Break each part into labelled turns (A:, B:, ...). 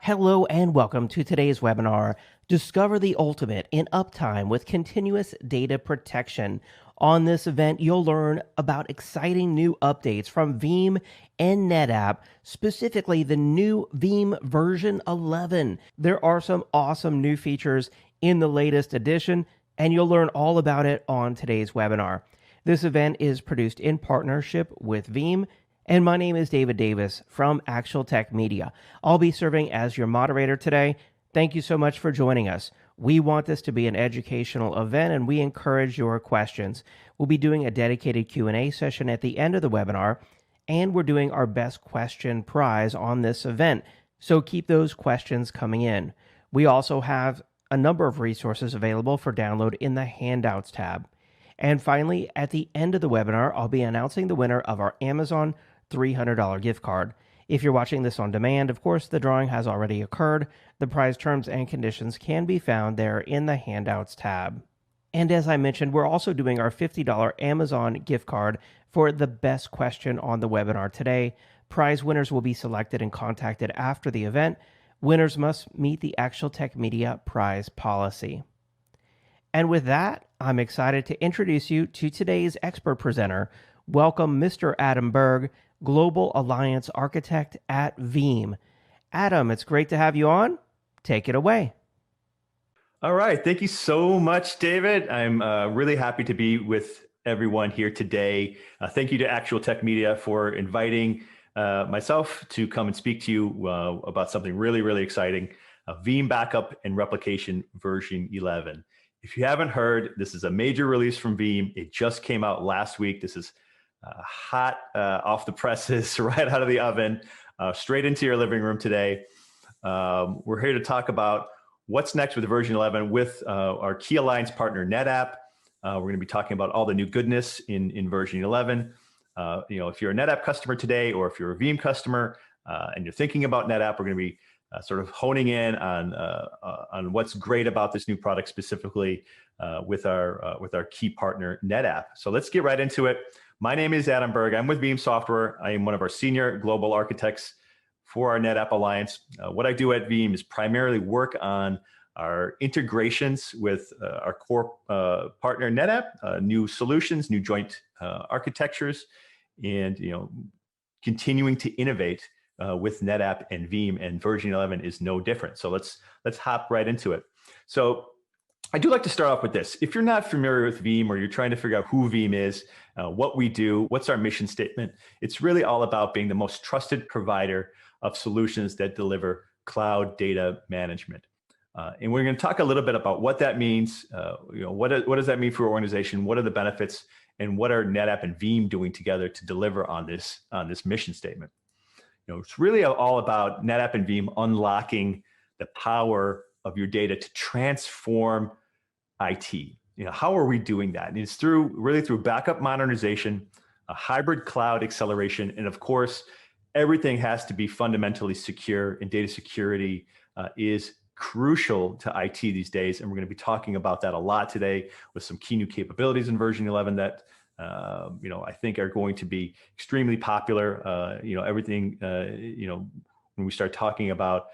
A: Hello and welcome to today's webinar, Discover the Ultimate in Uptime with Continuous Data Protection. On this event, you'll learn about exciting new updates from Veeam and NetApp, specifically the new Veeam version 11. There are some awesome new features in the latest edition, and you'll learn all about it on today's webinar. This event is produced in partnership with Veeam, and my name is David Davis from Actual Tech Media. I'll be serving as your moderator today. Thank you so much for joining us. We want this to be an educational event, and we encourage your questions. We'll be doing a dedicated Q&A session at the end of the webinar, and we're doing our best question prize on this event. So keep those questions coming in. We also have a number of resources available for download in the Handouts tab. And finally, at the end of the webinar, I'll be announcing the winner of our Amazon $300 gift card. If you're watching this on demand, of course, the drawing has already occurred. The prize terms and conditions can be found there in the Handouts tab. And as I mentioned, we're also doing our $50 Amazon gift card for the best question on the webinar today. Prize winners will be selected and contacted after the event. Winners must meet the Actual Tech Media prize policy. And with that, I'm excited to introduce you to today's expert presenter. Welcome, Mr. Adam Berg, Global Alliance Architect at Veeam. Adam, it's great to have you on. Take it away.
B: All right. Thank you so much, David. I'm really happy to be with everyone here today. Thank you to Actual Tech Media for inviting myself to come and speak to you about something really, really exciting, Veeam Backup and Replication version 11. If you haven't heard, this is a major release from Veeam. It just came out last week. This is hot off the presses, right out of the oven, straight into your living room today. We're here to talk about what's next with version 11 with our key alliance partner, NetApp. We're going to be talking about all the new goodness in version 11. If you're a NetApp customer today, or if you're a Veeam customer and you're thinking about NetApp, we're going to be sort of honing in on what's great about this new product, specifically with our key partner, NetApp. So let's get right into it. My name is Adam Berg. I'm with Veeam Software. I am one of our senior global architects for our NetApp Alliance. What I do at Veeam is primarily work on our integrations with our core partner, NetApp, new solutions, new joint architectures, and continuing to innovate with NetApp and Veeam, and version 11 is no different. So let's hop right into it. So I do like to start off with this. If you're not familiar with Veeam, or you're trying to figure out who Veeam is, what we do, what's our mission statement, it's really all about being the most trusted provider of solutions that deliver cloud data management. And we're going to talk a little bit about what that means. What does that mean for your organization? What are the benefits? And what are NetApp and Veeam doing together to deliver on this mission statement? It's really all about NetApp and Veeam unlocking the power of your data to transform IT. How are we doing that? And it's really through backup modernization, a hybrid cloud acceleration, and of course, everything has to be fundamentally secure, and data security is crucial to IT these days. And we're going to be talking about that a lot today with some key new capabilities in version 11 that I think are going to be extremely popular. Everything, when we start talking about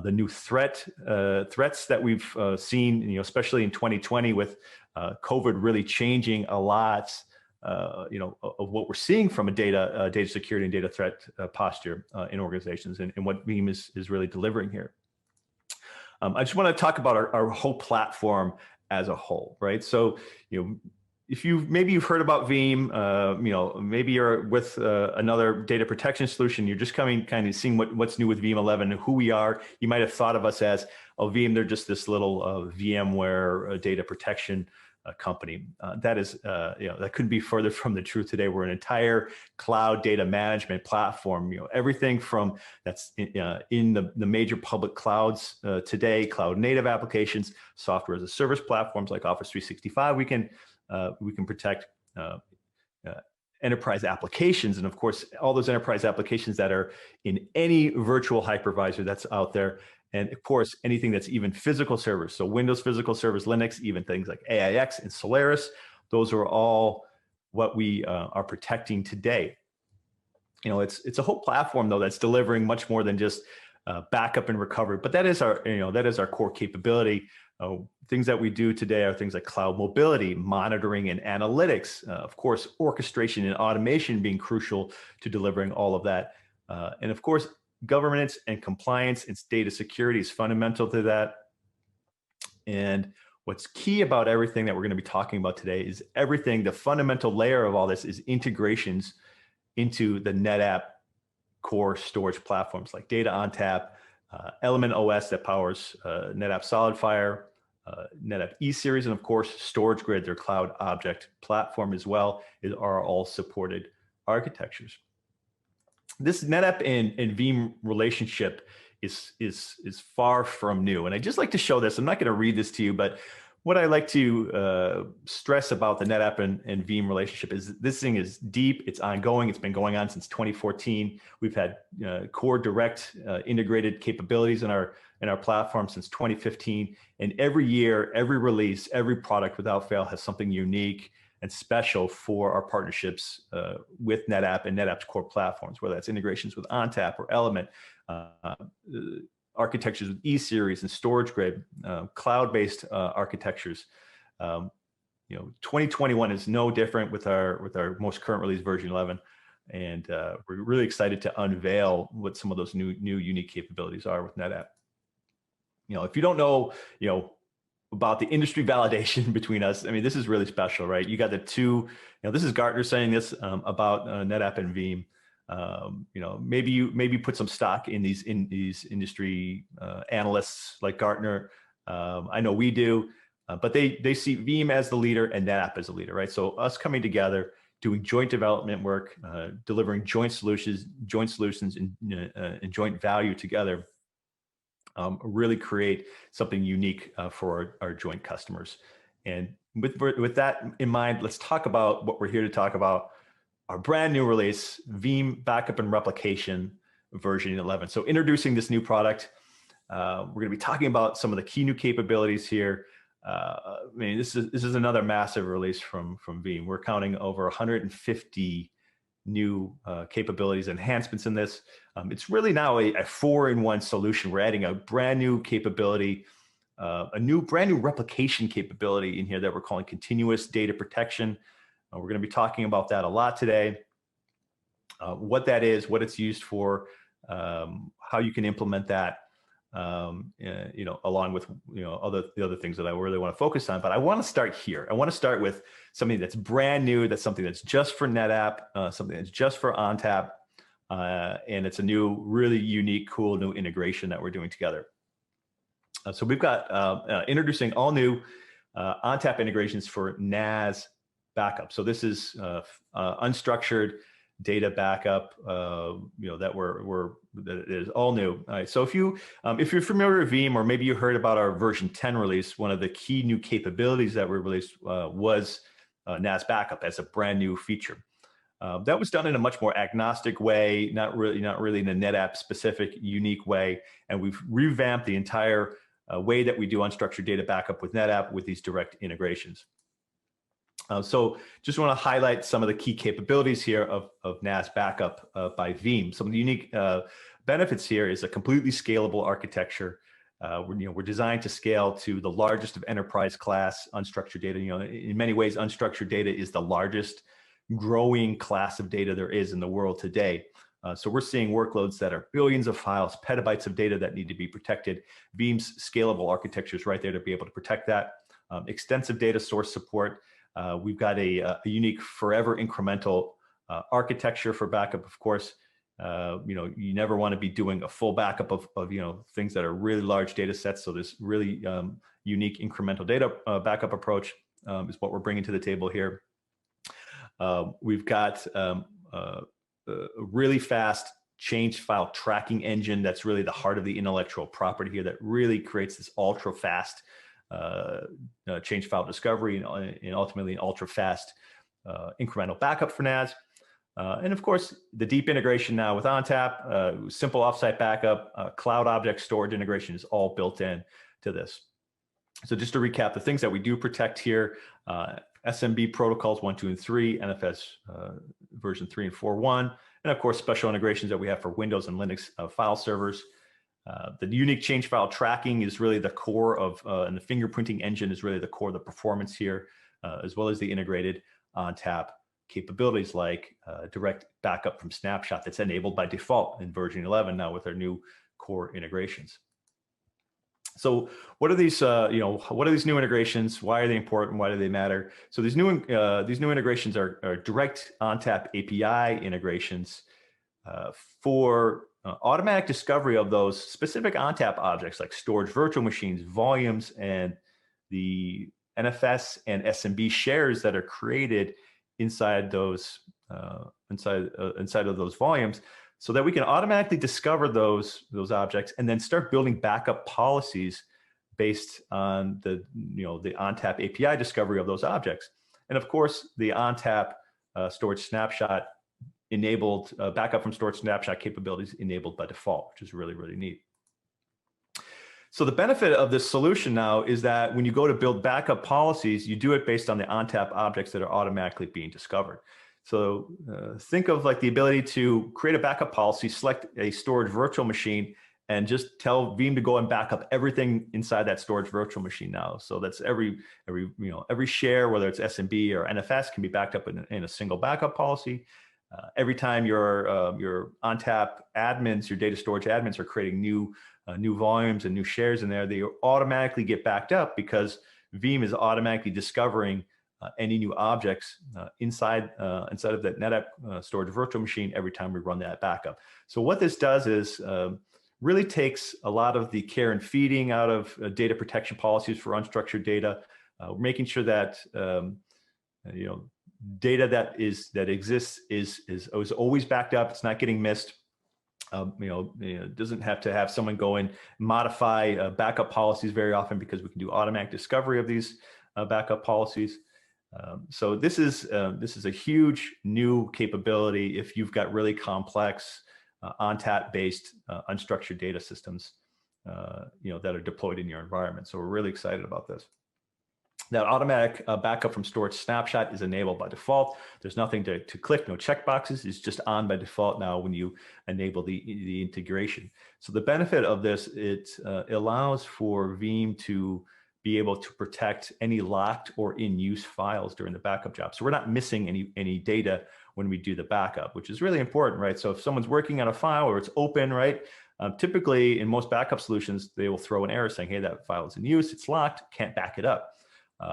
B: the new threats that we've seen, especially in 2020 with COVID really changing a lot, of what we're seeing from a data security and data threat posture in organizations, and what Veeam is really delivering here. I just want to talk about our whole platform as a whole, right? So, if maybe you've heard about Veeam, maybe you're with another data protection solution, you're just kind of seeing what's new with Veeam 11 and who we are. You might have thought of us as, Veeam, they're just this little VMware data protection company. That couldn't be further from the truth today. We're an entire cloud data management platform. Everything from that's in the major public clouds today, cloud native applications, software as a service platforms like Office 365. We can protect enterprise applications, and of course, all those enterprise applications that are in any virtual hypervisor that's out there. And of course, anything that's even physical servers. So Windows physical servers, Linux, even things like AIX and Solaris, those are all what we are protecting today. It's a whole platform, though, that's delivering much more than just backup and recovery. But that is our core capability. Things that we do today are things like cloud mobility, monitoring and analytics, of course, orchestration and automation being crucial to delivering all of that. And of course, governance and compliance and data security is fundamental to that. And what's key about everything that we're going to be talking about today is everything, the fundamental layer of all this is integrations into the NetApp core storage platforms like Data ONTAP, Element OS that powers NetApp SolidFire, NetApp E-Series, and of course, StorageGrid, their cloud object platform as well, are all supported architectures. This NetApp and Veeam relationship is far from new. And I just like to show this. I'm not going to read this to you, but what I like to stress about the NetApp and Veeam relationship is this thing is deep, it's ongoing, it's been going on since 2014. We've had core direct integrated capabilities in our platform since 2015. And every year, every release, every product without fail has something unique and special for our partnerships with NetApp and NetApp's core platforms, whether that's integrations with ONTAP or Element, architectures with E-Series and StorageGrid, cloud-based architectures. 2021 is no different with our most current release, version 11, and we're really excited to unveil what some of those new unique capabilities are with NetApp. If you don't know, about the industry validation between us, I mean, this is really special, right? You got the two. This is Gartner saying this about NetApp and Veeam. Maybe put some stock in these industry analysts like Gartner. I know we do, but they see Veeam as the leader and NetApp as a leader, right? So us coming together, doing joint development work, delivering joint solutions, and joint value together, really create something unique for our joint customers. And with that in mind, let's talk about what we're here to talk about. Our brand new release, Veeam Backup and Replication version 11. So introducing this new product, we're going to be talking about some of the key new capabilities here. I mean, this is another massive release from Veeam. We're counting over 150 new capabilities, enhancements in this. It's really now a 4-in-1 solution. We're adding a brand new capability, brand new replication capability in here that we're calling continuous data protection. We're going to be talking about that a lot today. What that is, what it's used for, how you can implement that, along with the other things that I really want to focus on. But I want to start here. I want to start with something that's brand new. That's something that's just for NetApp, something that's just for ONTAP, and it's a new, really unique, cool new integration that we're doing together. So we've got introducing all new ONTAP integrations for NAS Backup. So this is unstructured data backup, that is all new. All right. So if you're familiar with Veeam, or maybe you heard about our version 10 release, one of the key new capabilities that we released was NAS Backup as a brand new feature. That was done in a much more agnostic way, not really in a NetApp specific, unique way, and we've revamped the entire way that we do unstructured data backup with NetApp with these direct integrations. So just want to highlight some of the key capabilities here of NAS Backup by Veeam. Some of the unique benefits here is a completely scalable architecture. We're designed to scale to the largest of enterprise class unstructured data. In many ways, unstructured data is the largest growing class of data there is in the world today. So we're seeing workloads that are billions of files, petabytes of data that need to be protected. Veeam's scalable architecture is right there to be able to protect that. Extensive data source support. We've got a unique forever incremental architecture for backup. Of course, you never want to be doing a full backup of things that are really large data sets. So this really unique incremental data backup approach is what we're bringing to the table here. We've got a really fast change file tracking engine that's really the heart of the intellectual property here, that really creates this ultra fast change file discovery and ultimately an ultra fast incremental backup for NAS. And of course, the deep integration now with ONTAP, simple offsite backup, cloud object storage integration is all built in to this. So just to recap, the things that we do protect here, SMB protocols 1, 2, and 3, NFS version 3 and 4.1, and of course, special integrations that we have for Windows and Linux file servers. The unique change file tracking is really the core of, and the fingerprinting engine is really the core of the performance here, as well as the integrated ONTAP capabilities like direct backup from snapshot that's enabled by default in version 11 now with our new core integrations. So what are these, what are these new integrations? Why are they important? Why do they matter? So these new integrations are direct ONTAP API integrations for automatic discovery of those specific ONTAP objects like storage virtual machines, volumes, and the NFS and SMB shares that are created inside those inside of those volumes, so that we can automatically discover those objects and then start building backup policies based on the the ONTAP API discovery of those objects. And of course, the ONTAP storage snapshot enabled backup from storage snapshot capabilities enabled by default, which is really, really neat. So the benefit of this solution now is that when you go to build backup policies, you do it based on the ONTAP objects that are automatically being discovered. So think of like the ability to create a backup policy, select a storage virtual machine, and just tell Veeam to go and back up everything inside that storage virtual machine now. So that's every share, whether it's SMB or NFS, can be backed up in a single backup policy. Every time your ONTAP admins, your data storage admins are creating new volumes and new shares in there, they automatically get backed up because Veeam is automatically discovering any new objects inside of that NetApp storage virtual machine every time we run that backup. So what this does is really takes a lot of the care and feeding out of data protection policies for unstructured data, making sure that data that exists is always backed up. It's not getting missed. Doesn't have to have someone go and modify backup policies very often because we can do automatic discovery of these backup policies. So this is a huge new capability if you've got really complex ONTAP-based unstructured data systems, that are deployed in your environment. So we're really excited about this. That automatic backup from storage snapshot is enabled by default. There's nothing to click, no checkboxes. It's just on by default now when you enable the integration. So the benefit of this, it allows for Veeam to be able to protect any locked or in-use files during the backup job. So we're not missing any data when we do the backup, which is really important, right? So if someone's working on a file or it's open, right? Typically in most backup solutions, they will throw an error saying, hey, that file is in use, it's locked, can't back it up.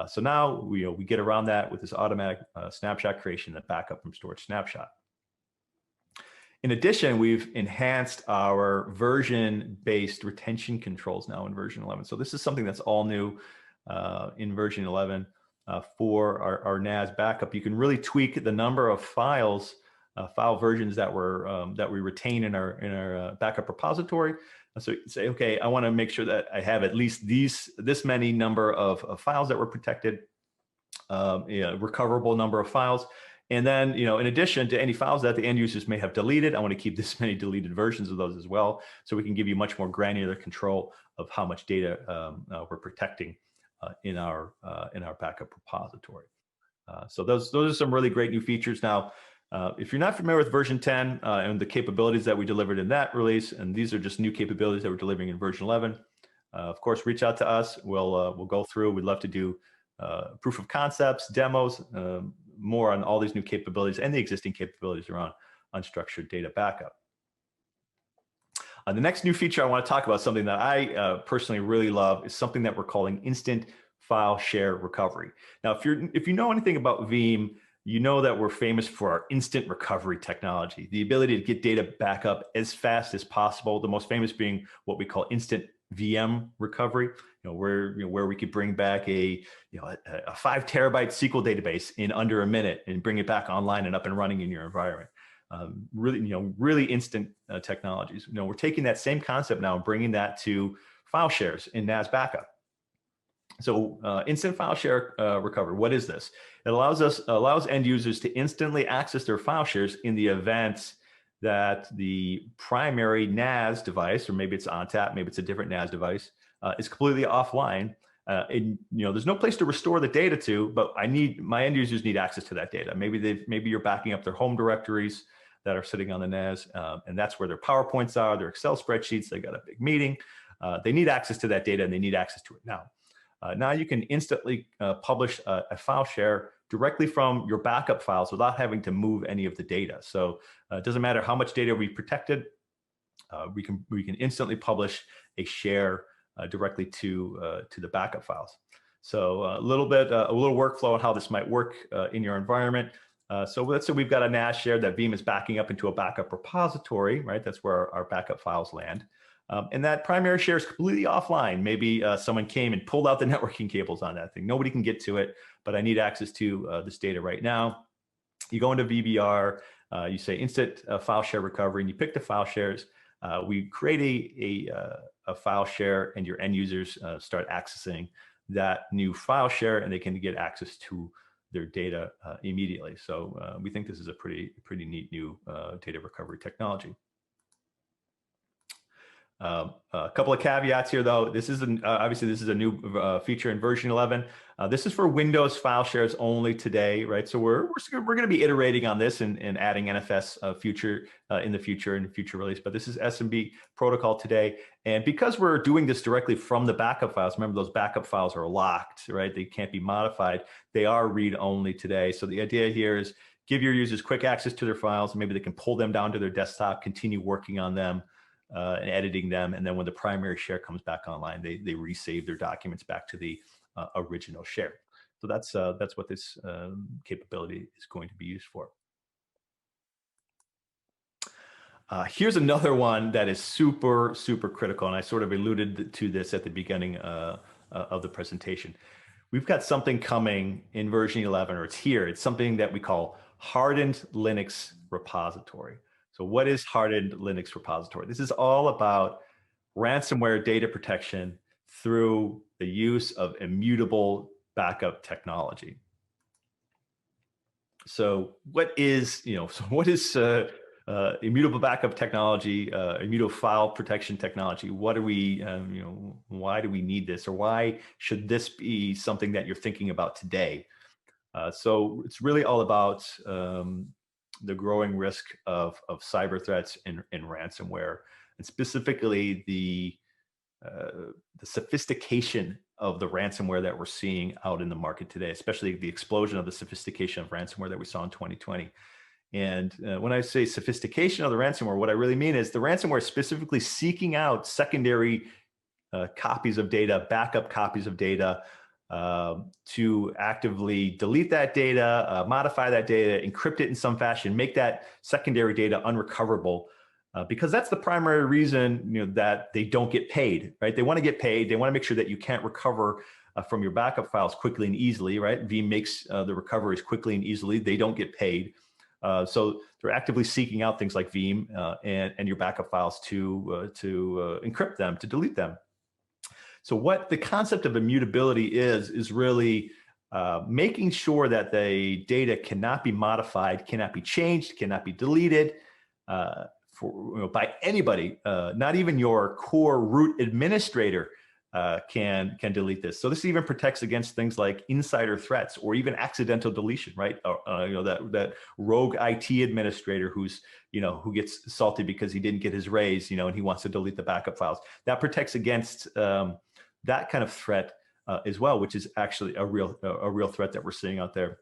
B: So now we get around that with this automatic snapshot creation and backup from storage snapshot. In addition, we've enhanced our version-based retention controls now in version 11. So this is something that's all new in version 11 for our NAS backup. You can really tweak the number of files, file versions that we retain in our backup repository. So you say, okay, I want to make sure that I have at least this many number of files that were protected, recoverable number of files. And then, in addition to any files that the end users may have deleted, I want to keep this many deleted versions of those as well. So we can give you much more granular control of how much data we're protecting in our backup repository. So those are some really great new features. Now, if you're not familiar with version 10 and the capabilities that we delivered in that release, and these are just new capabilities that we're delivering in version 11, of course, reach out to us. We'll go through. We'd love to do proof of concepts, demos, more on all these new capabilities and the existing capabilities around unstructured data backup. The next new feature I want to talk about, something that I personally really love, is something that we're calling instant file share recovery. Now, if you know anything about Veeam, you know that we're famous for our instant recovery technology, the ability to get data back up as fast as possible. The most famous being what we call instant VM recovery, where we could bring back a 5 terabyte SQL database in under a minute and bring it back online and up and running in your environment. Really instant technologies. We're taking that same concept now and bringing that to file shares in NAS Backup. So instant file share recovery, what is this? It allows end users to instantly access their file shares in the event that the primary NAS device, or maybe it's ONTAP, maybe it's a different NAS device, is completely offline. There's no place to restore the data to, but my end users need access to that data. Maybe you're backing up their home directories. that are sitting on the NAS, and that's where their PowerPoints are, their Excel spreadsheets. They got a big meeting. They need access to that data, and they need access to it now. Now you can instantly publish a file share directly from your backup files without having to move any of the data. So it doesn't matter how much data we protected, we can instantly publish a share directly to the backup files. So a little workflow on how this might work in your environment. So let's say we've got a NAS share that Veeam is backing up into a backup repository, right? That's where our backup files land. And that primary share is completely offline. Maybe someone came and pulled out the networking cables on that thing. Nobody can get to it, but I need access to this data right now. You go into VBR, you say instant file share recovery, and you pick the file shares. We create a file share, and your end users start accessing that new file share, and they can get access to their data immediately. So we think this is a pretty neat new data recovery technology. A couple of caveats here, though. This is obviously this is a new feature in version 11. This is for Windows file shares only today, right? So we're going to be iterating on this and adding NFS in the future release. But this is SMB protocol today, and because we're doing this directly from the backup files, remember those backup files are locked, right? They can't be modified. They are read only today. So the idea here is give your users quick access to their files. Maybe they can pull them down to their desktop, continue working on them. And editing them, and then when the primary share comes back online, they resave their documents back to the original share. So that's what this capability is going to be used for. Here's another one that is super critical, and I sort of alluded to this at the beginning of the presentation. We've got something coming in version 11, or it's here. It's something that we call Hardened Linux Repository. So what is Hardened Linux Repository? This is all about ransomware data protection through the use of immutable backup technology. So what is immutable backup technology, immutable file protection technology? What are we, why do we need this, or why should this be something that you're thinking about today? So it's really all about the growing risk of cyber threats and ransomware, and specifically the sophistication of the ransomware that we're seeing out in the market today, especially the explosion of the sophistication of ransomware that we saw in 2020. And when I say sophistication of the ransomware, what I really mean is the ransomware is specifically seeking out secondary copies of data, backup copies of data, to actively delete that data, modify that data, encrypt it in some fashion, make that secondary data unrecoverable, because that's the primary reason that they don't get paid, right? They want to get paid. They want to make sure that you can't recover from your backup files quickly and easily, right? Veeam makes the recoveries quickly and easily. They don't get paid. So they're actively seeking out things like Veeam and your backup files to encrypt them, to delete them. So what the concept of immutability is really making sure that the data cannot be modified, cannot be changed, cannot be deleted by anybody. Not even your core root administrator can delete this. So this even protects against things like insider threats or even accidental deletion, right? That rogue IT administrator who gets salty because he didn't get his raise, and he wants to delete the backup files. That protects against that kind of threat as well, which is actually a real threat that we're seeing out there.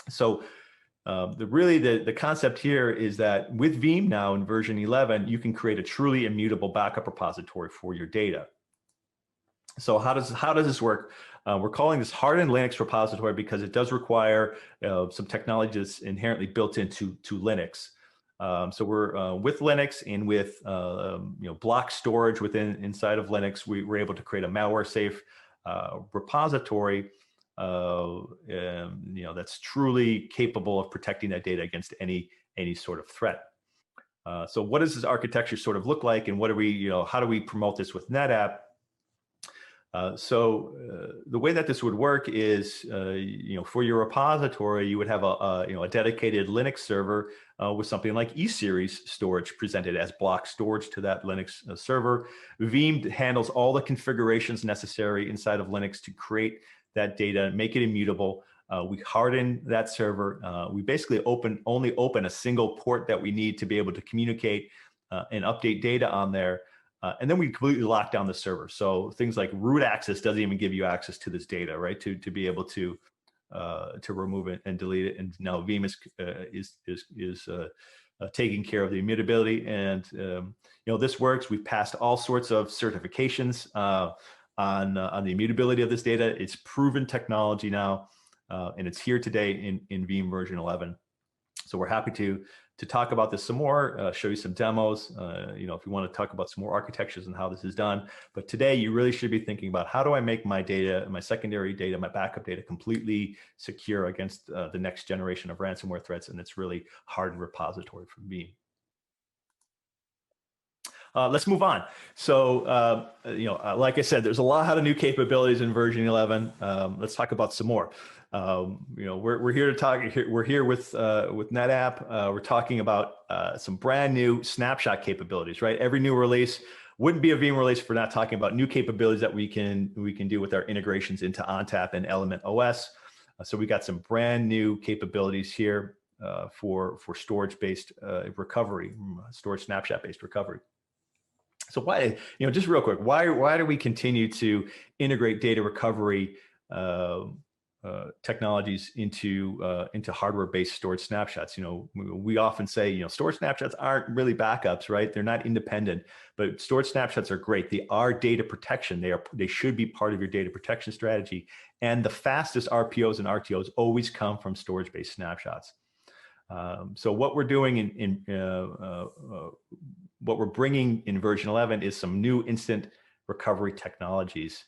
B: So the concept here is that with Veeam now in version 11, you can create a truly immutable backup repository for your data. So how does this work? We're calling this Hardened Linux Repository because it does require some technology that's inherently built into Linux. So we're with Linux and with block storage inside of Linux, we're able to create a malware-safe repository that's truly capable of protecting that data against any sort of threat. So what does this architecture sort of look like, and how do we promote this with NetApp? So the way that this would work is, for your repository, you would have a dedicated Linux server with something like E-series storage presented as block storage to that Linux server. Veeam handles all the configurations necessary inside of Linux to create that data, make it immutable. We harden that server. We basically only open a single port that we need to be able to communicate and update data on there. And then we completely lock down the server. So things like root access doesn't even give you access to this data, right? To be able to remove it and delete it. And now Veeam is taking care of the immutability. And this works. We've passed all sorts of certifications on the immutability of this data. It's proven technology now, and it's here today in Veeam version 11. So we're happy to talk about this some more, show you some demos, if you want to talk about some more architectures and how this is done. But today you really should be thinking about, how do I make my data, my secondary data, my backup data completely secure against the next generation of ransomware threats? And it's really hardened repository from Veeam. Let's move on. So, like I said, there's a lot of new capabilities in version 11. Let's talk about some more. We're here to talk. We're here with NetApp. We're talking about some brand new snapshot capabilities. Right, every new release wouldn't be a Veeam release if we're not talking about new capabilities that we can do with our integrations into ONTAP and Element OS. So we got some brand new capabilities here for storage-based recovery, storage snapshot-based recovery. So why, just real quick, why do we continue to integrate data recovery technologies into hardware-based storage snapshots? We often say, storage snapshots aren't really backups, right? They're not independent, but storage snapshots are great. They are data protection. They should be part of your data protection strategy. And the fastest RPOs and RTOs always come from storage-based snapshots. So what we're doing what we're bringing in version 11 is some new instant recovery technologies.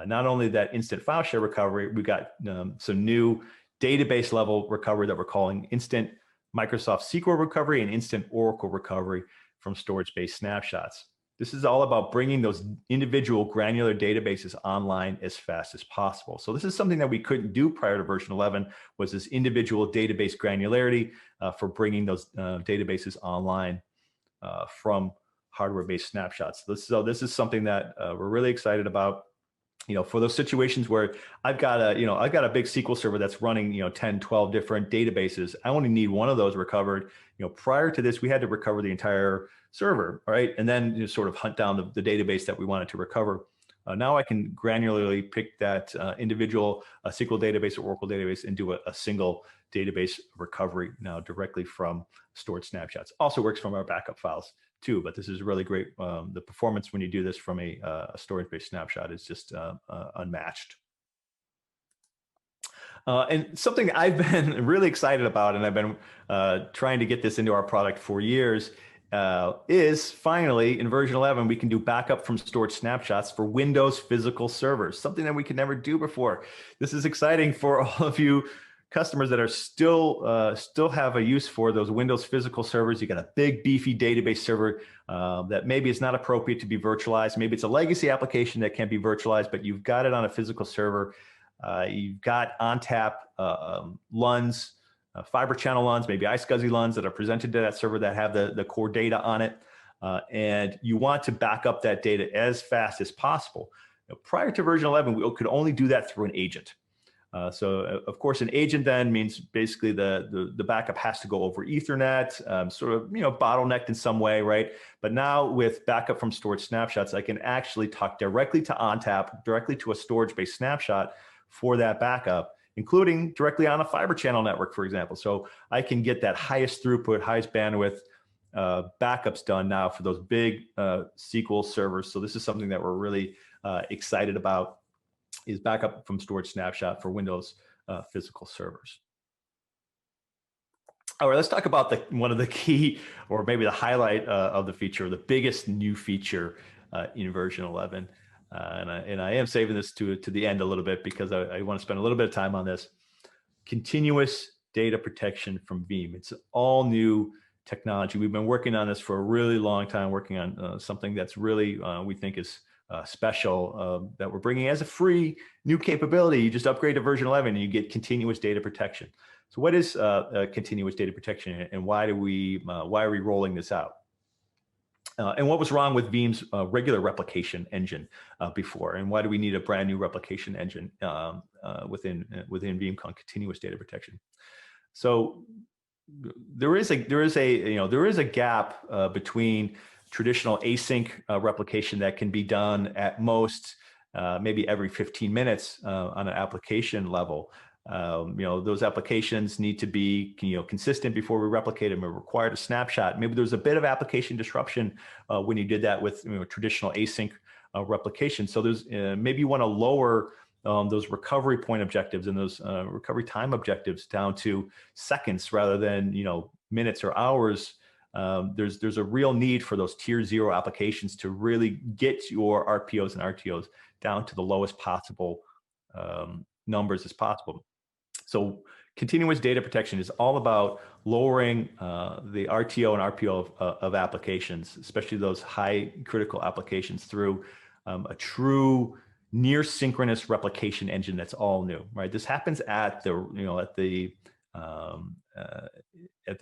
B: Not only that instant file share recovery, we've got some new database level recovery that we're calling instant Microsoft SQL recovery and instant Oracle recovery from storage-based snapshots. This is all about bringing those individual granular databases online as fast as possible. So this is something that we couldn't do prior to version 11, was this individual database granularity for bringing those databases online from hardware-based snapshots. So this is something that we're really excited about. For those situations where I've got a big SQL server that's running 10, 12 different databases, I only need one of those recovered. Prior to this, we had to recover the entire server, right? And then sort of hunt down the database that we wanted to recover. Now I can granularly pick that individual SQL database or Oracle database and do a single database recovery now directly from stored snapshots. Also works from our backup files too, but this is really great. The performance when you do this from a storage-based snapshot is just unmatched. And something I've been really excited about, and I've been trying to get this into our product for years, is finally in version 11, we can do backup from stored snapshots for Windows physical servers, something that we could never do before. This is exciting for all of you customers that are still have a use for those Windows physical servers. You got a big beefy database server that maybe it's not appropriate to be virtualized. Maybe it's a legacy application that can be virtualized, but you've got it on a physical server. You've got ONTAP LUNs, fiber channel LUNs, maybe iSCSI LUNs that are presented to that server that have the core data on it. And you want to back up that data as fast as possible. Prior to version 11, we could only do that through an agent. So of course, an agent then means basically the backup has to go over Ethernet, sort of bottlenecked in some way, right? But now with backup from storage snapshots, I can actually talk directly to ONTAP, directly to a storage-based snapshot for that backup, including directly on a fiber channel network, for example. So I can get that highest throughput, highest bandwidth backups done now for those big SQL servers. So this is something that we're really excited about, is backup from storage snapshot for Windows physical servers. All right, let's talk about one of the key, or maybe the highlight of the feature, the biggest new feature in version 11. And I am saving this to the end a little bit because I want to spend a little bit of time on this. Continuous data protection from Veeam. It's all new technology. We've been working on this for a really long time, working on something that's really, we think is special, that we're bringing as a free new capability. You just upgrade to version 11 and you get continuous data protection. So what is continuous data protection, and why are we rolling this out? And what was wrong with Veeam's regular replication engine before, and why do we need a brand new replication engine within Veeam called continuous data protection? So there is a gap between traditional async replication that can be done at most maybe every 15 minutes on an application level. Those applications need to be consistent before we replicate them. It required a snapshot. Maybe there's a bit of application disruption when you did that with traditional async replication. So there's maybe you want to lower those recovery point objectives and those recovery time objectives down to seconds rather than minutes or hours. There's a real need for those tier 0 applications to really get your RPOs and RTOs down to the lowest possible numbers as possible. So continuous data protection is all about lowering the RTO and RPO of applications, especially those high critical applications, through a true near synchronous replication engine that's all new, right? This happens at the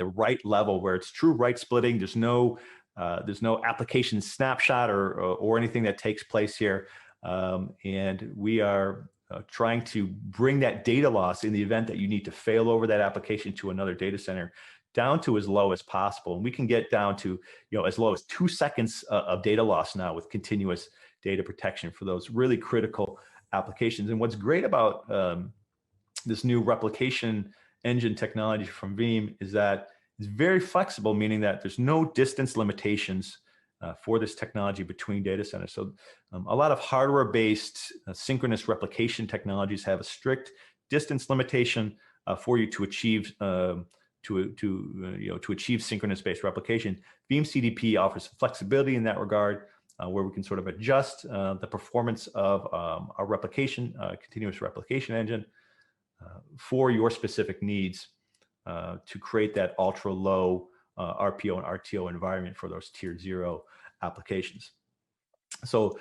B: write level where it's true write splitting. There's no application snapshot or anything that takes place here, and we are trying to bring that data loss in the event that you need to fail over that application to another data center down to as low as possible. And we can get down to as low as 2 seconds of data loss now with continuous data protection for those really critical applications. And what's great about this new replication engine technology from Veeam is that it's very flexible, meaning that there's no distance limitations for this technology between data centers. So a lot of hardware-based synchronous replication technologies have a strict distance limitation for you to achieve to achieve synchronous-based replication. Veeam CDP offers flexibility in that regard, where we can sort of adjust the performance of our replication, continuous replication engine for your specific needs to create that ultra low RPO and RTO environment for those tier 0 applications. So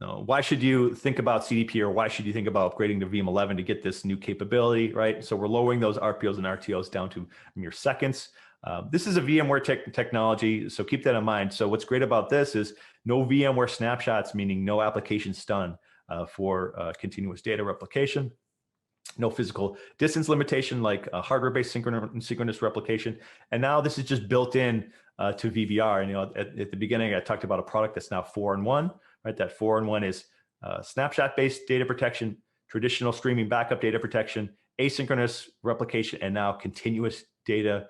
B: why should you think about CDP, or why should you think about upgrading to Veeam 11 to get this new capability, right? So we're lowering those RPOs and RTOs down to mere seconds. This is a VMware technology, so keep that in mind. So what's great about this is no VMware snapshots, meaning no application stun for continuous data replication. No physical distance limitation like hardware-based synchronous replication. And now this is just built in to VBR. And at the beginning, I talked about a product that's now 4-in-1, right? That 4-in-1 is snapshot-based data protection, traditional streaming backup data protection, asynchronous replication, and now continuous data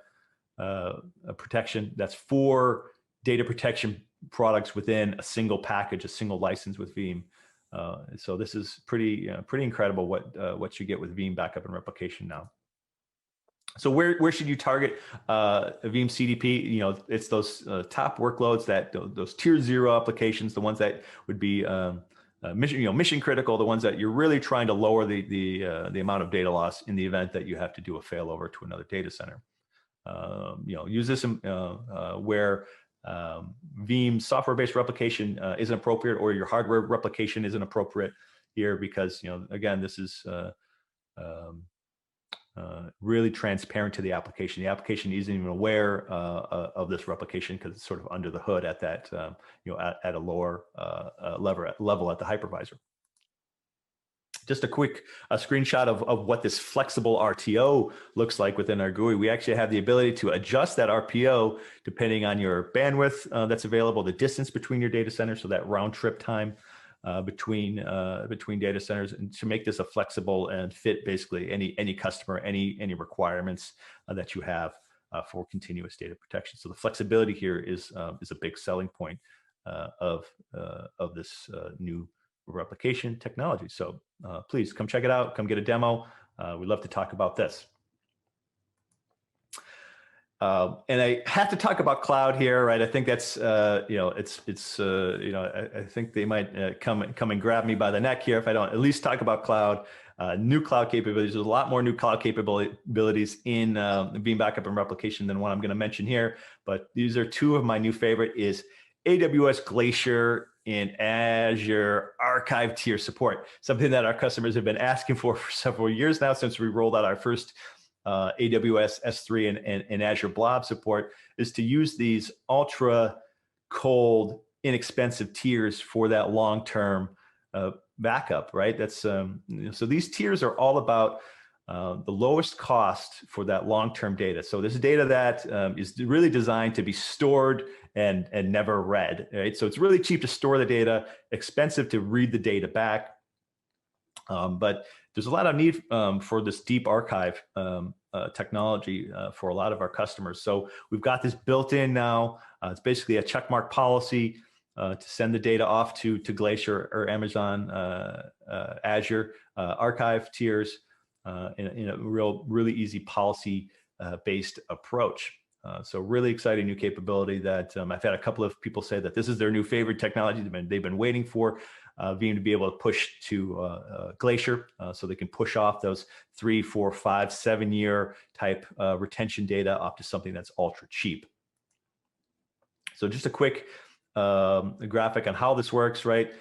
B: protection. That's 4 data protection products within a single package, a single license with Veeam. So this is pretty incredible what you get with Veeam backup and replication now. So where should you target Veeam CDP? It's those top workloads, those tier 0 applications, the ones that would be mission critical, the ones that you're really trying to lower the amount of data loss in the event that you have to do a failover to another data center. Use this where Veeam software-based replication isn't appropriate, or your hardware replication isn't appropriate here, because again, this is really transparent to the application. The application isn't even aware of this replication because it's sort of under the hood at that at a lower level at the hypervisor. Just a quick screenshot of what this flexible RTO looks like within our GUI. We actually have the ability to adjust that RPO depending on your bandwidth that's available, the distance between your data centers, so that round trip time between data centers, and to make this a flexible and fit basically any customer, any requirements that you have for continuous data protection. So the flexibility here is a big selling point of this new replication technology. So please come check it out, come get a demo. We'd love to talk about this. And I have to talk about cloud here, right? I think that's I think they might come and grab me by the neck here if I don't at least talk about cloud. New cloud capabilities. There's a lot more new cloud capabilities in Veeam backup and replication than what I'm going to mention here, but these are 2 of my new favorite: is AWS Glacier and Azure Archive tier support, something that our customers have been asking for several years now, since we rolled out our first AWS S3 and Azure Blob support, is to use these ultra cold, inexpensive tiers for that long-term backup, right? That's so these tiers are all about the lowest cost for that long-term data. So this is data that is really designed to be stored and never read, right? So it's really cheap to store the data, expensive to read the data back. But there's a lot of need for this deep archive technology for a lot of our customers. So we've got this built in now. It's basically a checkmark policy to send the data off to Glacier or Amazon Azure archive tiers in a really easy policy based approach. So really exciting new capability that I've had a couple of people say that this is their new favorite technology they've been waiting for. Veeam to be able to push to Glacier so they can push off those 3, 4, 5, 7-year type retention data up to something that's ultra cheap. So just a quick graphic on how this works, right?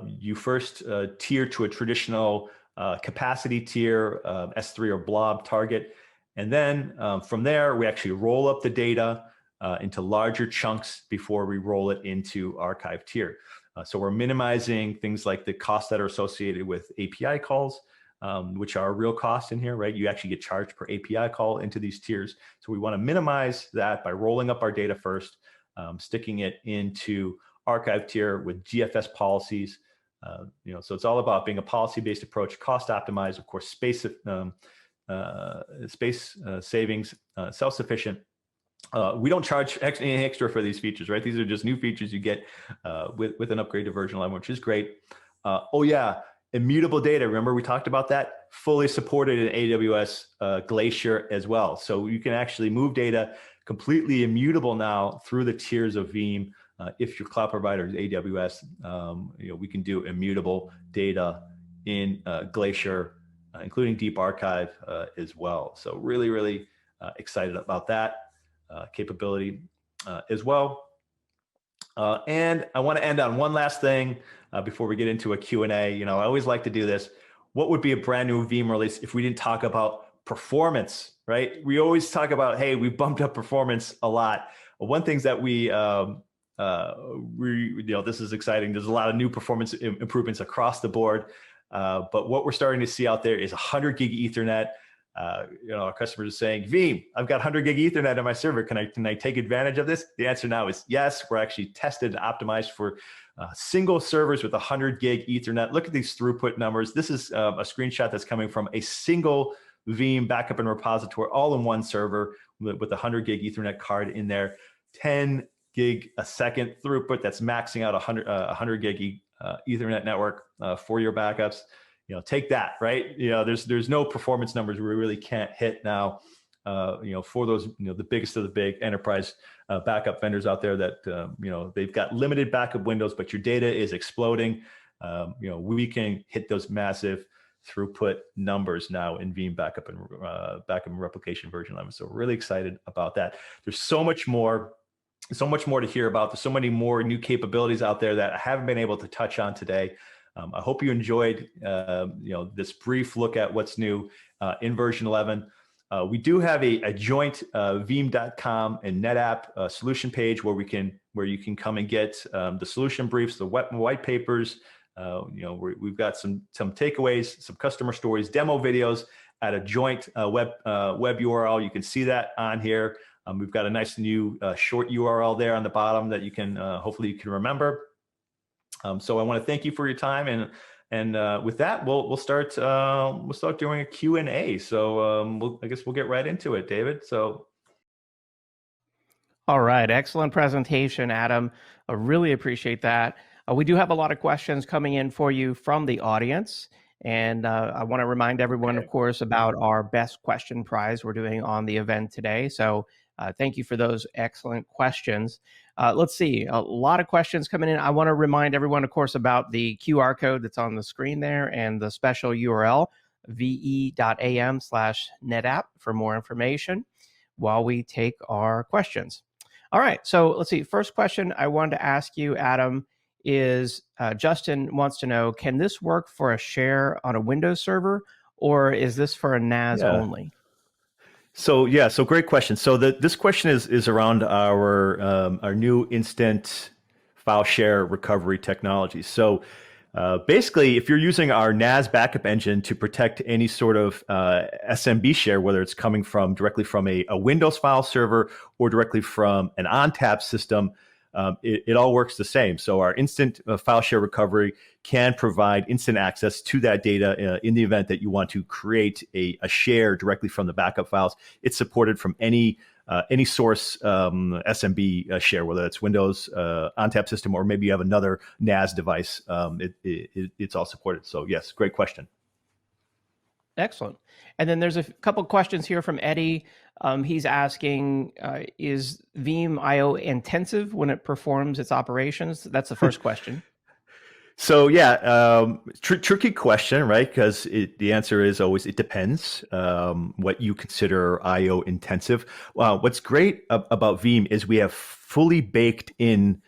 B: You first tier to a traditional capacity tier, S3 or blob target. And then from there, we actually roll up the data into larger chunks before we roll it into archive tier. So we're minimizing things like the costs that are associated with API calls, which are a real cost in here, right? You actually get charged per API call into these tiers. So we want to minimize that by rolling up our data first, sticking it into archive tier with GFS policies. So it's all about being a policy-based approach, cost optimized, of course, space savings, self-sufficient. We don't charge anything extra for these features, right? These are just new features you get with an upgraded version 11, which is great. Oh yeah, immutable data. Remember we talked about that? Fully supported in AWS Glacier as well. So you can actually move data completely immutable now through the tiers of Veeam. If your cloud provider is AWS, we can do immutable data in Glacier, including deep archive as well. So really, really excited about that capability as well. And I want to end on one last thing before we get into a Q&A. I always like to do this. What would be a brand new Veeam release if we didn't talk about performance, right? We always talk about, hey, we bumped up performance a lot. One thing that this is exciting. There's a lot of new performance improvements across the board. But what we're starting to see out there is 100 gig Ethernet. Our customers are saying, Veeam, I've got 100 gig Ethernet on my server. Can I take advantage of this? The answer now is yes. We're actually tested and optimized for single servers with 100 gig Ethernet. Look at these throughput numbers. This is a screenshot that's coming from a single Veeam backup and repository, all in one server with a 100 gig Ethernet card in there. 10 gig a second throughput. That's maxing out 100 gig Ethernet network for your backups. Take that, right? There's no performance numbers we really can't hit now. For those, the biggest of the big enterprise backup vendors out there that they've got limited backup windows, but your data is exploding. We can hit those massive throughput numbers now in Veeam backup and replication version 11. So we're really excited about that. There's so much more to hear about. There's so many more new capabilities out there that I haven't been able to touch on today. I hope you enjoyed this brief look at what's new in version 11. We do have a joint Veeam.com and NetApp solution page where you can come and get the solution briefs, the white papers. We've got some takeaways, some customer stories, demo videos at a joint web URL. You can see that on here. We've got a nice new short URL there on the bottom that you can hopefully you can remember. So I want to thank you for your time, and with that, we'll start doing a Q&A. So I guess we'll get right into it, David. So.
A: All right, excellent presentation, Adam. I really appreciate that. We do have a lot of questions coming in for you from the audience, and I want to remind everyone, of course, about our best question prize we're doing on the event today. So thank you for those excellent questions. Let's see, a lot of questions coming in. I want to remind everyone, of course, about the QR code that's on the screen there and the special URL, ve.am/NetApp for more information while we take our questions. All right, so let's see. First question I wanted to ask you, Adam, is Justin wants to know, can this work for a share on a Windows server, or is this for a NAS only?
B: So great question. So this question is around our new instant file share recovery technologies. So basically, if you're using our NAS backup engine to protect any sort of SMB share, whether it's coming from directly from a Windows file server or directly from an ONTAP system, it all works the same. So our instant file share recovery can provide instant access to that data in the event that you want to create a share directly from the backup files. It's supported from any source SMB share, whether it's Windows ONTAP system or maybe you have another NAS device. It's all supported. So yes, great question.
A: Excellent. And then there's a couple questions here from Eddie. He's asking, is Veeam IO intensive when it performs its operations? That's the first question.
B: So yeah, tricky question, right? Because the answer is always it depends what you consider IO intensive. What's great about Veeam is we have fully baked in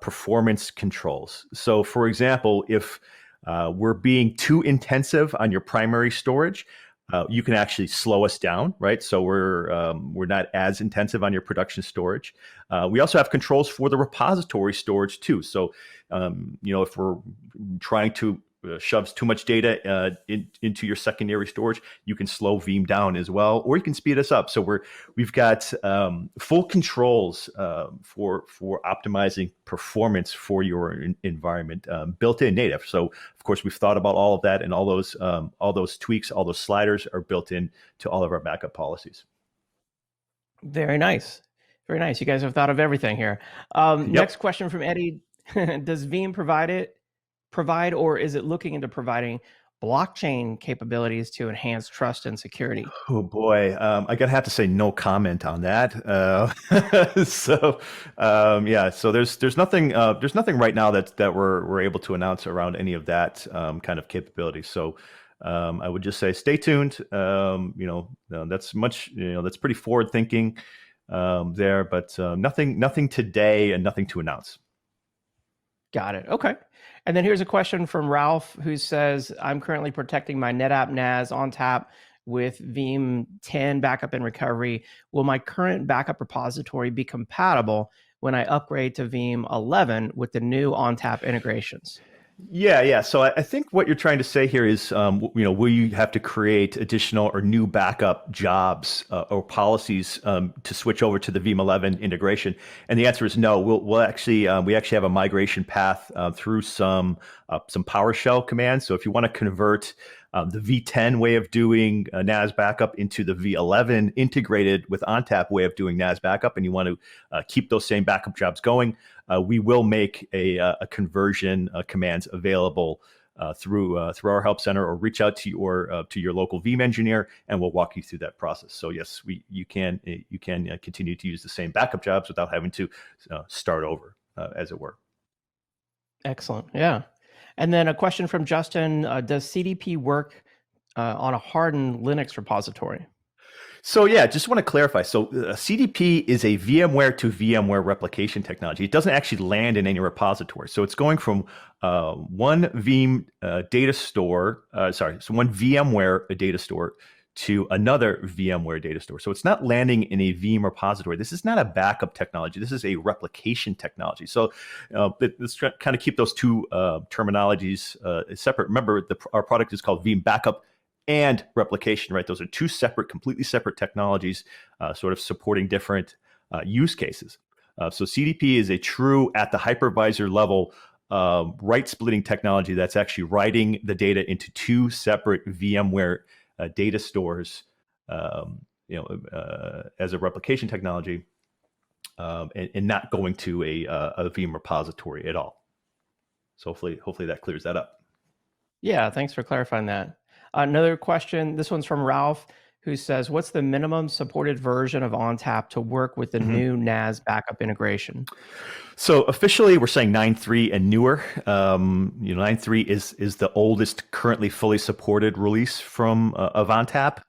B: performance controls. So for example, if we're being too intensive on your primary storage, you can actually slow us down, right? So we're not as intensive on your production storage. We also have controls for the repository storage too. So if we're trying to shove too much data into your secondary storage, you can slow Veeam down as well, or you can speed us up. So we've got full controls for optimizing performance for your environment, built in native. So of course we've thought about all of that, and all those tweaks, all those sliders are built in to all of our backup policies.
A: Very nice. Very nice. You guys have thought of everything here. Next question from Eddie. Does Veeam provide or is it looking into providing blockchain capabilities to enhance trust and security?
B: Oh boy, I gotta have to say no comment on that. So there's nothing right now that we're able to announce around any of that kind of capability. So I would just say stay tuned. That's pretty forward thinking there, but nothing today and nothing to announce.
A: Got it. Okay. And then here's a question from Ralph who says, I'm currently protecting my NetApp NAS ONTAP with Veeam 10 backup and recovery. Will my current backup repository be compatible when I upgrade to Veeam 11 with the new ONTAP integrations?
B: Yeah. So I think what you're trying to say here is, will you have to create additional or new backup jobs or policies to switch over to the Veeam 11 integration? And the answer is no. We actually have a migration path through some PowerShell commands. So if you want to convert the V10 way of doing NAS backup into the V11 integrated with ONTAP way of doing NAS backup, and you want to keep those same backup jobs going, we will make a conversion commands available through our help center, or reach out to your local Veeam engineer, and we'll walk you through that process. So yes, you can continue to use the same backup jobs without having to start over, as it were.
A: Excellent. Yeah. And then a question from Justin, does CDP work on a hardened Linux repository?
B: So yeah, just want to clarify. So CDP is a VMware to VMware replication technology. It doesn't actually land in any repository. So it's going from one Veeam data store, one VMware data store to another VMware data store. So it's not landing in a Veeam repository. This is not a backup technology. This is a replication technology. So let's kind of keep those two terminologies separate. Remember, our product is called Veeam Backup and Replication, right? Those are two completely separate technologies, sort of supporting different use cases. So CDP is a true, at the hypervisor level, write splitting technology that's actually writing the data into two separate VMware data stores, as a replication technology, and not going to a Veeam repository at all. So hopefully that clears that up.
A: Yeah, thanks for clarifying that. Another question, this one's from Ralph, who says, what's the minimum supported version of ONTAP to work with the new NAS backup integration?
B: So officially, we're saying 9.3 and newer. 9.3 is the oldest currently fully supported release from of ONTAP.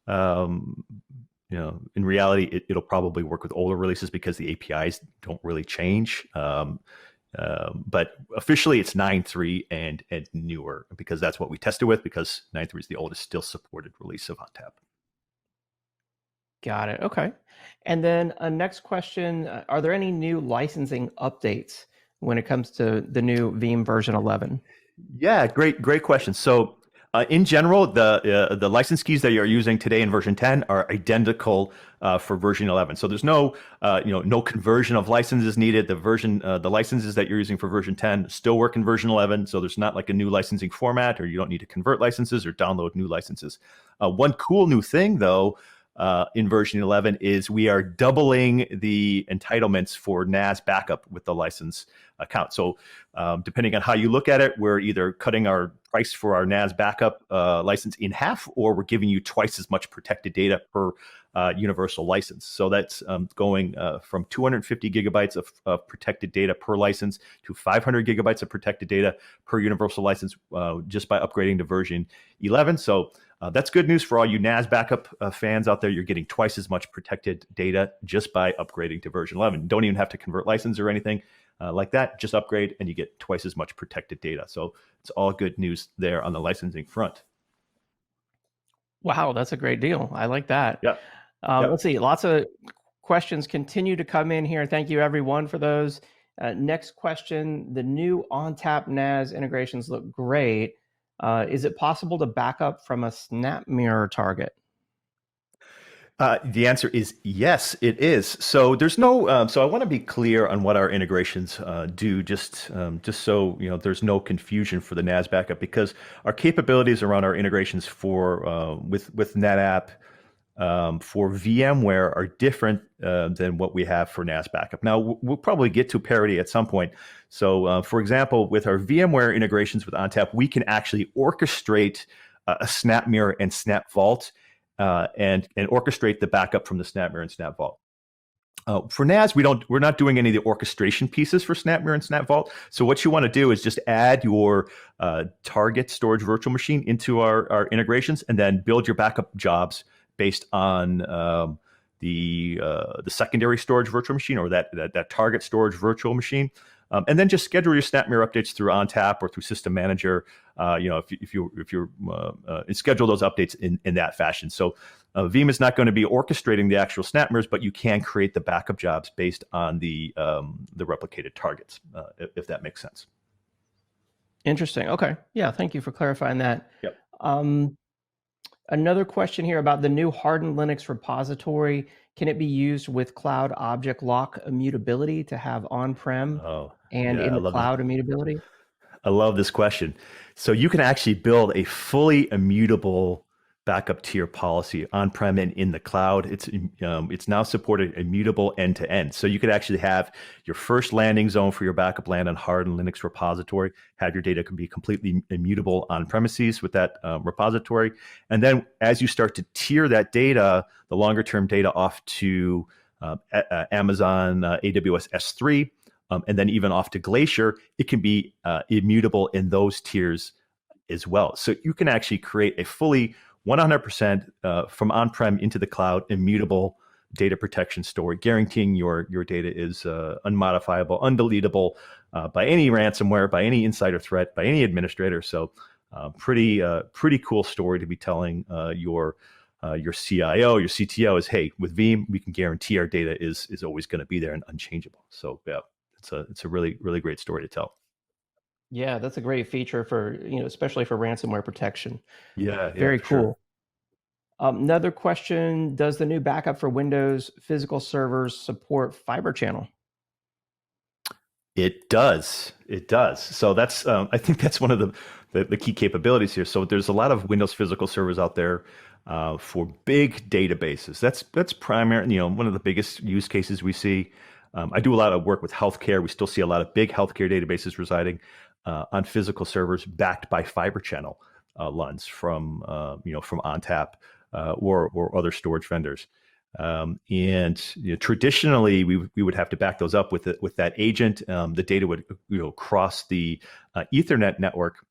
B: In reality, it'll probably work with older releases because the APIs don't really change. But officially, it's 9.3 and newer, because that's what we tested with, because 9.3 is the oldest still supported release of ONTAP.
A: Got it. Okay. And then a next question, are there any new licensing updates when it comes to the new Veeam version 11?
B: Yeah, great question. So, in general, the license keys that you're using today in version 10 are identical for version 11. So there's no conversion of licenses needed. The licenses that you're using for version 10 still work in version 11. So there's not like a new licensing format, or you don't need to convert licenses or download new licenses. One cool new thing, though, in version 11 is we are doubling the entitlements for NAS backup with the license account. So depending on how you look at it, we're either cutting our price for our NAS backup license in half, or we're giving you twice as much protected data per universal license. So that's going from 250 gigabytes of protected data per license to 500 gigabytes of protected data per universal license just by upgrading to version 11. So that's good news for all you NAS backup fans out there. You're getting twice as much protected data just by upgrading to version 11. Don't even have to convert license or anything like that. Just upgrade and you get twice as much protected data. So it's all good news there on the licensing front.
A: Wow, that's a great deal. I like that.
B: Yep.
A: Let's see. Lots of questions continue to come in here. Thank you, everyone, for those. Next question. The new ONTAP NAS integrations look great. Is it possible to back up from a SnapMirror target?
B: The answer is yes, it is. So there's no. So I want to be clear on what our integrations do, just so there's no confusion for the NAS backup, because our capabilities around our integrations for with NetApp for VMware are different than what we have for NAS backup. Now we'll probably get to parity at some point. So for example, with our VMware integrations with ONTAP, we can actually orchestrate a SnapMirror and SnapVault. And orchestrate the backup from the SnapMirror and SnapVault. For NAS, we're not doing any of the orchestration pieces for SnapMirror and SnapVault. So what you want to do is just add your target storage virtual machine into our integrations, and then build your backup jobs based on the secondary storage virtual machine, or that target storage virtual machine. And then just schedule your SnapMirror updates through ONTAP or through System Manager. If you're schedule those updates in that fashion. So Veeam is not going to be orchestrating the actual SnapMirrors, but you can create the backup jobs based on the replicated targets, if that makes sense.
A: Interesting. Okay. Yeah. Thank you for clarifying that.
B: Yep.
A: Another question here about the new Hardened Linux repository. Can it be used with cloud object lock immutability to have on-prem and in the cloud immutability?
B: I love this question. So you can actually build a fully immutable backup tier policy on-prem and in the cloud. It's now supported immutable end-to-end. So you could actually have your first landing zone for your backup land on Hardened Linux repository, have your data can be completely immutable on premises with that repository. And then as you start to tier that data, the longer term data off to Amazon AWS S3, and then even off to Glacier, it can be immutable in those tiers as well. So you can actually create a fully 100% from on-prem into the cloud immutable data protection story, guaranteeing your data is unmodifiable, undeletable by any ransomware, by any insider threat, by any administrator. So pretty cool story to be telling your CIO, your CTO is, hey, with Veeam, we can guarantee our data is always going to be there and unchangeable. So yeah, it's a really great story to tell.
A: Yeah, that's a great feature for, especially for ransomware protection.
B: Yeah,
A: Very cool.
B: Sure.
A: Another question, does the new backup for Windows physical servers support Fiber Channel?
B: It does. So that's I think that's one of the key capabilities here. So there's a lot of Windows physical servers out there for big databases. That's primary, one of the biggest use cases we see. I do a lot of work with healthcare. We still see a lot of big healthcare databases residing on physical servers backed by Fiber Channel LUNs from ONTAP or other storage vendors. Traditionally, we would have to back those up with that agent. The data would cross the Ethernet network,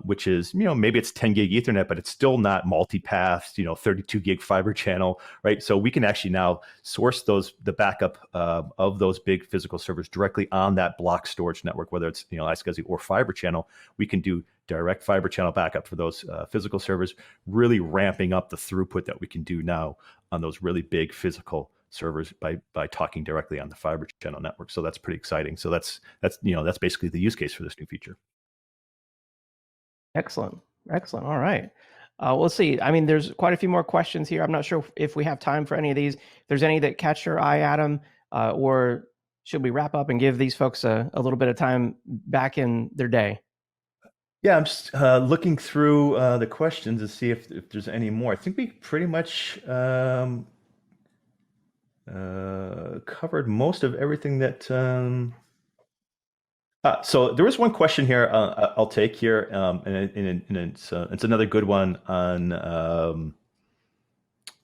B: which is maybe it's 10 gig Ethernet, but it's still not multipath, 32 gig fiber channel, right? So we can actually now source the backup of those big physical servers directly on that block storage network, whether it's iSCSI or fiber channel. We can do direct fiber channel backup for those physical servers, really ramping up the throughput that we can do now on those really big physical servers by talking directly on the fiber channel network. So that's pretty exciting. So that's basically the use case for this new feature.
A: Excellent. Excellent. All right. We'll see. I mean, there's quite a few more questions here. I'm not sure if we have time for any of these. If there's any that catch your eye, Adam, or should we wrap up and give these folks a little bit of time back in their day?
B: Yeah, I'm just looking through the questions to see if there's any more. I think we pretty much covered most of everything that. So there was one question here I'll take here, and it's another good one on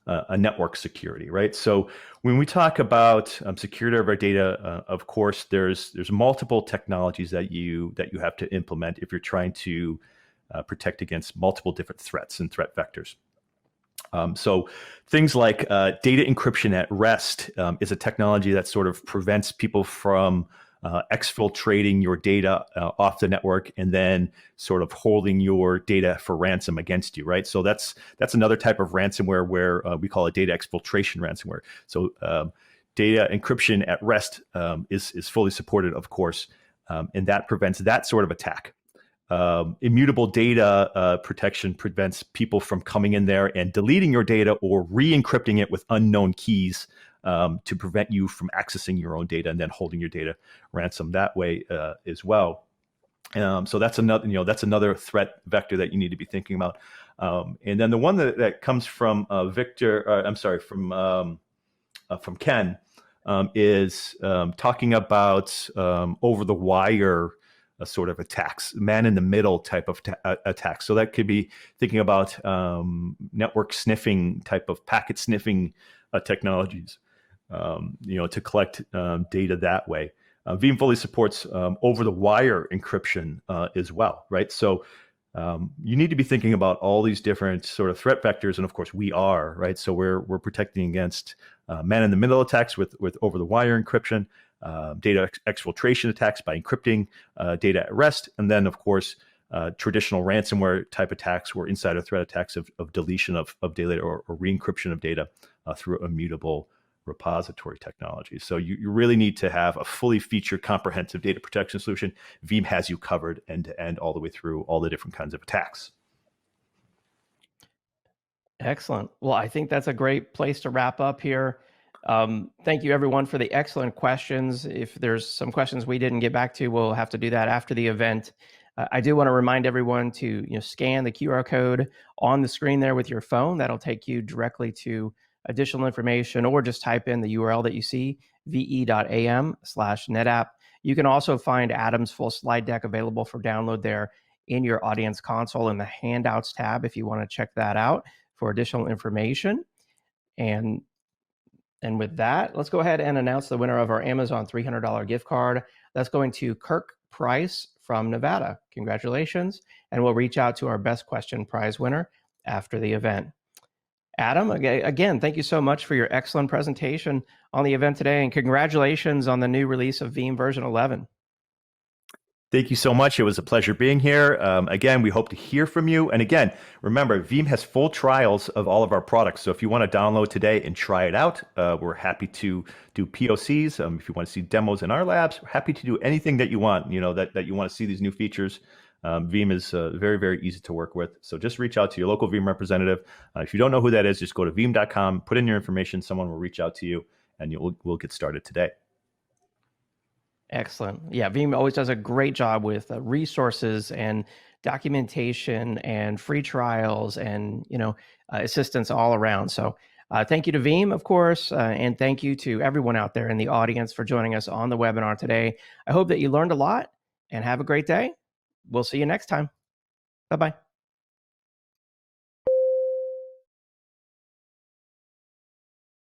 B: a network security, right? So when we talk about security of our data, of course, there's multiple technologies that you have to implement if you're trying to protect against multiple different threats and threat vectors. So things like data encryption at rest is a technology that sort of prevents people from exfiltrating your data off the network and then sort of holding your data for ransom against you, right? So that's another type of ransomware where we call it data exfiltration ransomware. So data encryption at rest is fully supported, of course, and that prevents that sort of attack. Immutable data protection prevents people from coming in there and deleting your data or re-encrypting it with unknown keys to prevent you from accessing your own data and then holding your data ransom that way as well. So that's another threat vector that you need to be thinking about. And then the one that comes from from Ken is talking about over the wire sort of attacks, man-in-the-middle type of attacks. So that could be thinking about network sniffing type of packet sniffing technologies, to collect data that way. Veeam fully supports over-the-wire encryption as well, right? So you need to be thinking about all these different sort of threat vectors, and of course we are, right? So we're protecting against man-in-the-middle attacks with over-the-wire encryption, data exfiltration attacks by encrypting data at rest, and then of course traditional ransomware type attacks or insider threat attacks of deletion of data or re-encryption of data through immutable repository technology. So you really need to have a fully featured comprehensive data protection solution. Veeam has you covered end to end all the way through all the different kinds of attacks.
A: Excellent. Well, I think that's a great place to wrap up here. Thank you everyone for the excellent questions. If there's some questions we didn't get back to, we'll have to do that after the event. I do want to remind everyone to scan the QR code on the screen there with your phone. That'll take you directly to additional information, or just type in the URL that you see, ve.am/NetApp. You can also find Adam's full slide deck available for download there in your audience console in the handouts tab if you want to check that out for additional information. And with that, let's go ahead and announce the winner of our Amazon $300 gift card. That's going to Kirk Price from Nevada. Congratulations. And we'll reach out to our best question prize winner after the event. Adam, again, thank you so much for your excellent presentation on the event today, and congratulations on the new release of Veeam version 11.
B: Thank you so much. It was a pleasure being here. Again, we hope to hear from you. And again, remember, Veeam has full trials of all of our products. So if you want to download today and try it out, we're happy to do POCs. If you want to see demos in our labs, we're happy to do anything that you want, that you want to see these new features. Veeam is very, very easy to work with. So just reach out to your local Veeam representative. If you don't know who that is, just go to veeam.com, put in your information. Someone will reach out to you, and we'll get started today.
A: Excellent. Yeah, Veeam always does a great job with resources and documentation and free trials and assistance all around. So thank you to Veeam, of course, and thank you to everyone out there in the audience for joining us on the webinar today. I hope that you learned a lot, and have a great day. We'll see you next time. Bye-bye.